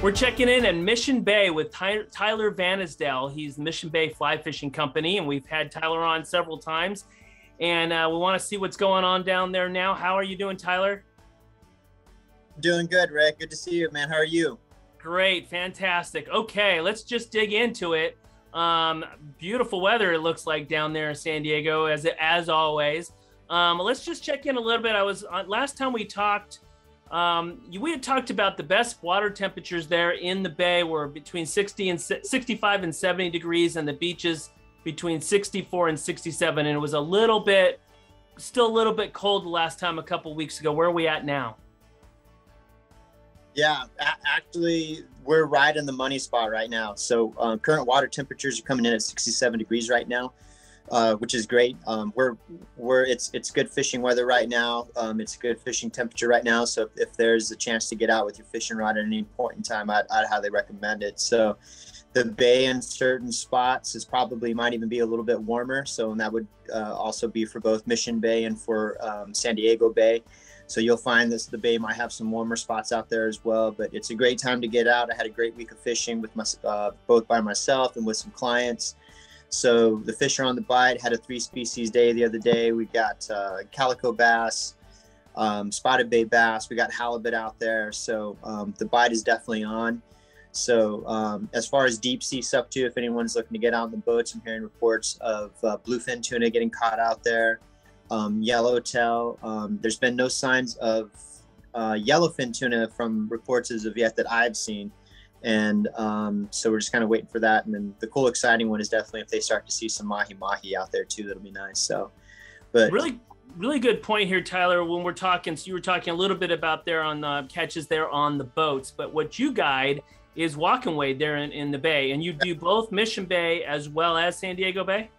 We're checking in at Mission Bay with Tyler Vanosdell. He's the Mission Bay Fly Fishing Company, and we've had Tyler on several times. And we want to see what's going on down there now. How are you doing, Tyler? Doing good, Rick. Good to see you, man. How are you? Great, fantastic. Okay, let's just dig into it. Beautiful weather it looks like down there in San Diego, as always. Let's just check in a little bit. Last time we talked. We had talked about the best water temperatures there in the bay were between 65 and 70 degrees, and the beaches between 64 and 67. And it was still a little bit cold the last time a couple weeks ago. Where are we at now? Yeah, actually, we're right in the money spot right now. So current water temperatures are coming in at 67 degrees right now. Which is great. It's good fishing weather right now. It's a good fishing temperature right now. So if there's a chance to get out with your fishing rod at any point in time, I'd highly recommend it. So the bay in certain spots might even be a little bit warmer. So and that would also be for both Mission Bay and for San Diego Bay. So you'll find the bay might have some warmer spots out there as well. But it's a great time to get out. I had a great week of fishing with both by myself and with some clients. So the fish are on the bite. Had a 3-species day the other day. We got calico bass, spotted bay bass. We got halibut out there. So the bite is definitely on. So as far as deep sea stuff too, if anyone's looking to get out in the boats, I'm hearing reports of bluefin tuna getting caught out there, yellowtail. There's been no signs of yellowfin tuna from reports as of yet that I've seen. And so we're just kind of waiting for that. And then the cool, exciting one is definitely if they start to see some mahi-mahi out there too, that'll be nice. So, but really good point here, Tyler, when we're talking, so you were talking a little bit about there on the catches there on the boats, but what you guide is walk and wade there in the bay, and you do both Mission Bay as well as San Diego Bay?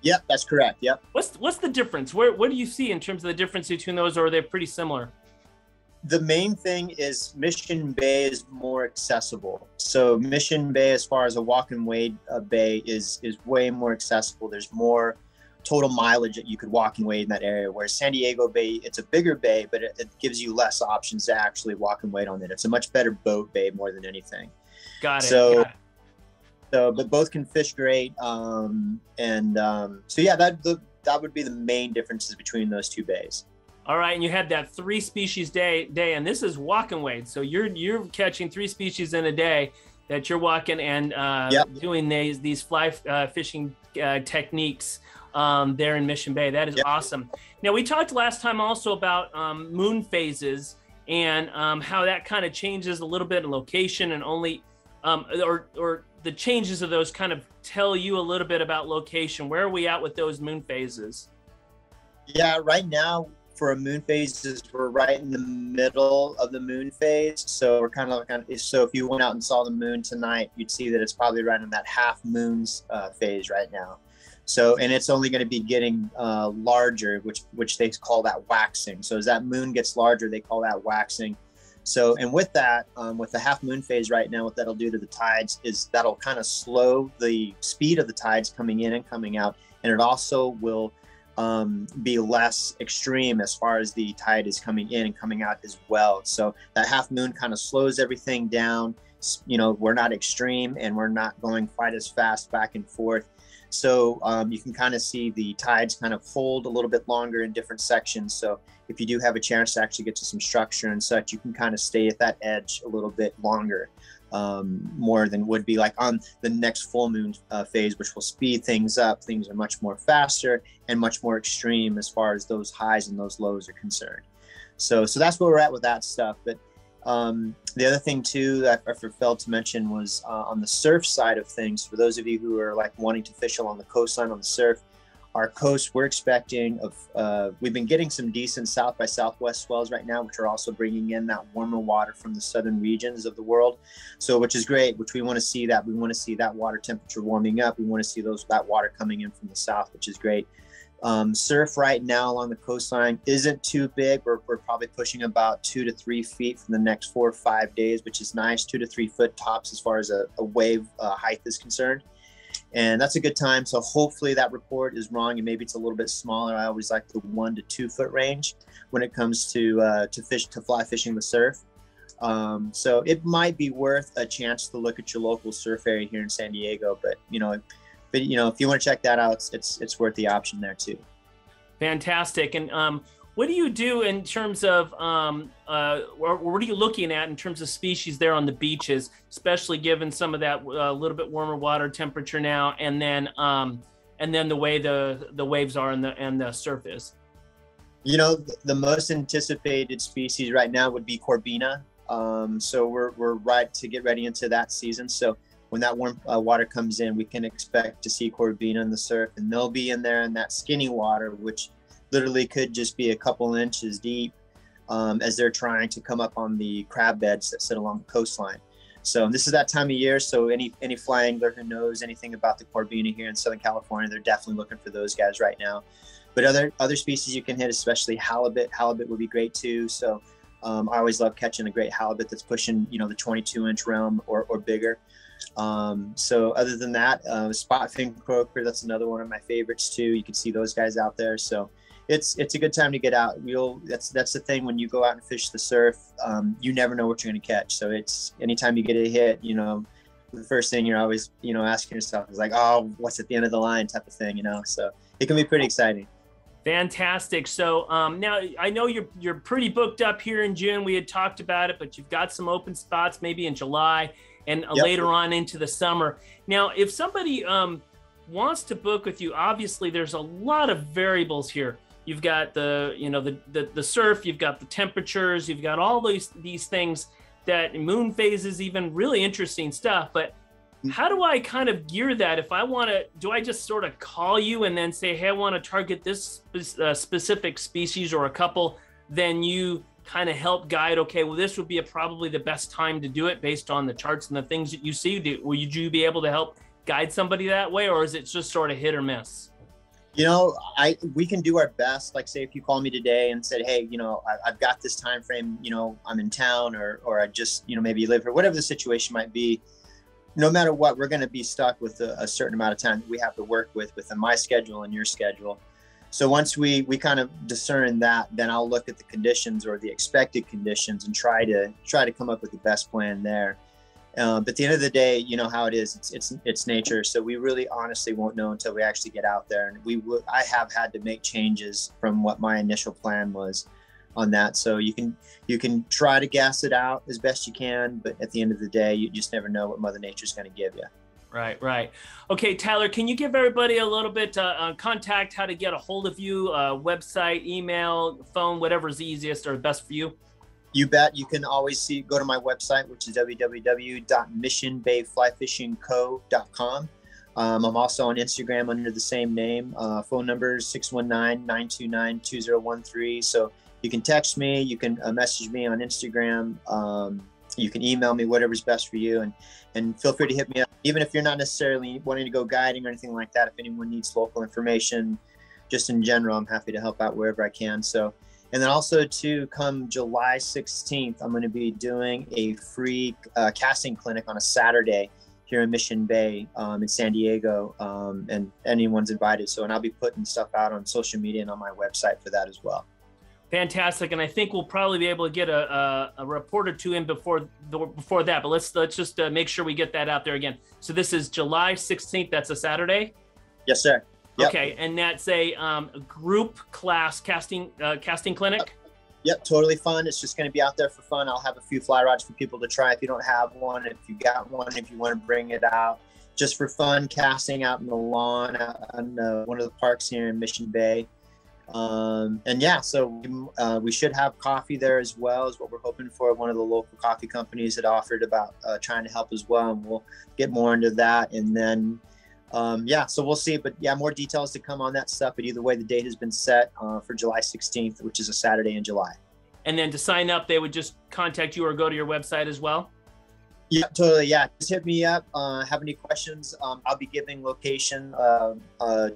Yep, that's correct. Yep. What's the difference? What do you see in terms of the difference between those, or are they pretty similar? The main thing is Mission Bay is more accessible. So Mission Bay, as far as a walk and wade bay, is way more accessible. There's more total mileage that you could walk and wade in that area. Whereas San Diego Bay, it's a bigger bay, but it gives you less options to actually walk and wade on it. It's a much better boat bay more than anything. Got it. So, but both can fish great. So yeah, that would be the main differences between those two bays. All right, and you had that 3-species day, and this is walk and wade. So you're catching 3 species in a day that you're walking and doing these fly fishing techniques there in Mission Bay. That is awesome. Now, we talked last time also about moon phases and how that kind of changes a little bit in location, and only or the changes of those kind of tell you a little bit about location. Where are we at with those moon phases? Yeah, right now, for a moon phase, we're right in the middle of the moon phase. So we're so if you went out and saw the moon tonight, you'd see that it's probably right in that half moon's phase right now. So, and it's only going to be getting larger, which they call that waxing. So as that moon gets larger, they call that waxing. So, and with that, with the half moon phase right now, what that'll do to the tides is that'll kind of slow the speed of the tides coming in and coming out. And it also will be less extreme as far as the tide is coming in and coming out as well. So that half moon kind of slows everything down. You know, we're not extreme and we're not going quite as fast back and forth. So you can kind of see the tides kind of hold a little bit longer in different sections. So if you do have a chance to actually get to some structure and such, you can kind of stay at that edge a little bit longer. More than would be like on the next full moon phase, which will speed things up. Things are much more faster and much more extreme as far as those highs and those lows are concerned. So that's where we're at with that stuff. But the other thing too that I failed to mention was on the surf side of things. For those of you who are like wanting to fish along the coastline on the surf, our coast, we're expecting we've been getting some decent south by southwest swells right now, which are also bringing in that warmer water from the southern regions of the world. So, which is great, which we want to see that. We want to see that water temperature warming up. We want to see that water coming in from the south, which is great. Surf right now along the coastline isn't too big. We're probably pushing about 2 to 3 feet for the next 4 or 5 days, which is nice. 2 to 3 foot tops as far as a wave height is concerned. And that's a good time. So hopefully that report is wrong and maybe it's a little bit smaller. I always like the 1 to 2 foot range when it comes to fly fishing the surf. So it might be worth a chance to look at your local surf area here in San Diego, but if you want to check that out, it's worth the option there too. Fantastic. And what do you do in terms of, what are you looking at in terms of species there on the beaches, especially given some of that little bit warmer water temperature now, and then the way the waves are and the surf is? The most anticipated species right now would be Corbina. So we're right to get ready into that season. So when that warm water comes in, we can expect to see Corbina in the surf, and they'll be in there in that skinny water, which literally could just be a couple inches deep, as they're trying to come up on the crab beds that sit along the coastline. So this is that time of year. So any fly angler who knows anything about the Corbina here in Southern California, they're definitely looking for those guys right now. But other species you can hit, especially halibut. Halibut would be great too. So I always love catching a great halibut that's pushing, the 22-inch realm or bigger. So other than that, spot-fin croaker, that's another one of my favorites too. You can see those guys out there. So it's a good time to get out. That's the thing, when you go out and fish the surf, you never know what you're going to catch. So it's anytime you get a hit, the first thing you're always, asking yourself is like, oh, what's at the end of the line type of thing, So it can be pretty exciting. Fantastic. So now I know you're pretty booked up here in June. We had talked about it, but you've got some open spots maybe in July and later on into the summer. Now, if somebody wants to book with you, obviously there's a lot of variables here. You've got the surf, you've got the temperatures, you've got all these things that moon phases, even really interesting stuff. But how do I kind of gear that? If I want to, do I just sort of call you and then say, hey, I want to target this specific species or a couple? Then you kind of help guide, okay, well, this would be probably the best time to do it based on the charts and the things that you see. Would you be able to help guide somebody that way, or is it just sort of hit or miss? We can do our best. Like, say, if you call me today and said, hey, I've got this time frame, I'm in town, or I just, maybe live here, whatever the situation might be. No matter what, we're going to be stuck with a certain amount of time that we have to work within my schedule and your schedule. So once we kind of discern that, then I'll look at the conditions or the expected conditions and try to come up with the best plan there. But at the end of the day, you know how it is. It's nature. So we really honestly won't know until we actually get out there. And I have had to make changes from what my initial plan was on that. So you can try to gas it out as best you can, but at the end of the day, you just never know what Mother Nature's going to give you. Right. Okay, Tyler, can you give everybody a little bit contact, how to get a hold of you, website, email, phone, whatever's easiest or best for you? You bet. You can always go to my website, which is www.missionbayflyfishingco.com. I'm also on Instagram under the same name. Phone number is 619-929-2013. So you can text me, you can message me on Instagram, you can email me, whatever's best for you, and feel free to hit me up. Even if you're not necessarily wanting to go guiding or anything like that, if anyone needs local information, just in general, I'm happy to help out wherever I can. So, and then also to come July 16th, I'm going to be doing a free casting clinic on a Saturday here in Mission Bay in San Diego, and anyone's invited. So, and I'll be putting stuff out on social media and on my website for that as well. Fantastic, and I think we'll probably be able to get a report or two in before that. But let's just make sure we get that out there again. So this is July 16th. That's a Saturday. Yes, sir. Yep. Okay, and that's a group class casting clinic. Yep, totally fun. It's just going to be out there for fun. I'll have a few fly rods for people to try if you don't have one. If you got one, if you want to bring it out, just for fun, casting out in the lawn on one of the parks here in Mission Bay. And yeah, so we should have coffee there as well, is what we're hoping for. One of the local coffee companies that offered about trying to help as well, and we'll get more into that. And then yeah, so we'll see, but yeah, more details to come on that stuff. But either way, the date has been set for July 16th, which is a Saturday in July. And then to sign up, they would just contact you or go to your website as well? Yeah, totally. Yeah, just hit me up. Have any questions? I'll be giving location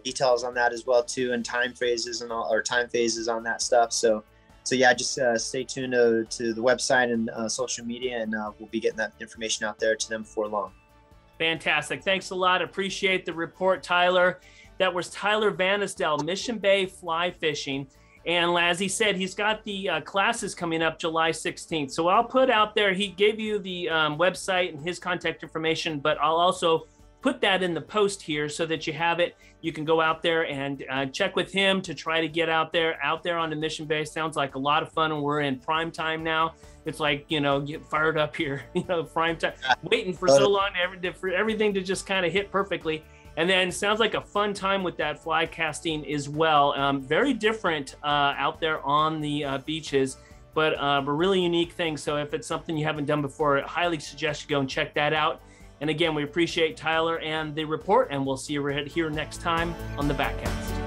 details on that as well too, and time phases and all, or time phases on that stuff. So yeah, just stay tuned to the website and social media, and we'll be getting that information out there to them before long. Fantastic. Thanks a lot. Appreciate the report, Tyler. That was Tyler Vanosdell, Mission Bay Fly Fishing. And as he said, he's got the classes coming up July 16th. So I'll put out there, he gave you the website and his contact information, but I'll also put that in the post here so that you have it. You can go out there and check with him to try to get out there on the mission base. Sounds like a lot of fun, and we're in prime time now. It's like, get fired up here, prime time, waiting for so long for everything to just kind of hit perfectly. And then sounds like a fun time with that fly casting as well. Very different out there on the beaches, but a really unique thing. So if it's something you haven't done before, I highly suggest you go and check that out. And again, we appreciate Tyler and the report, and we'll see you right here next time on the Backcast.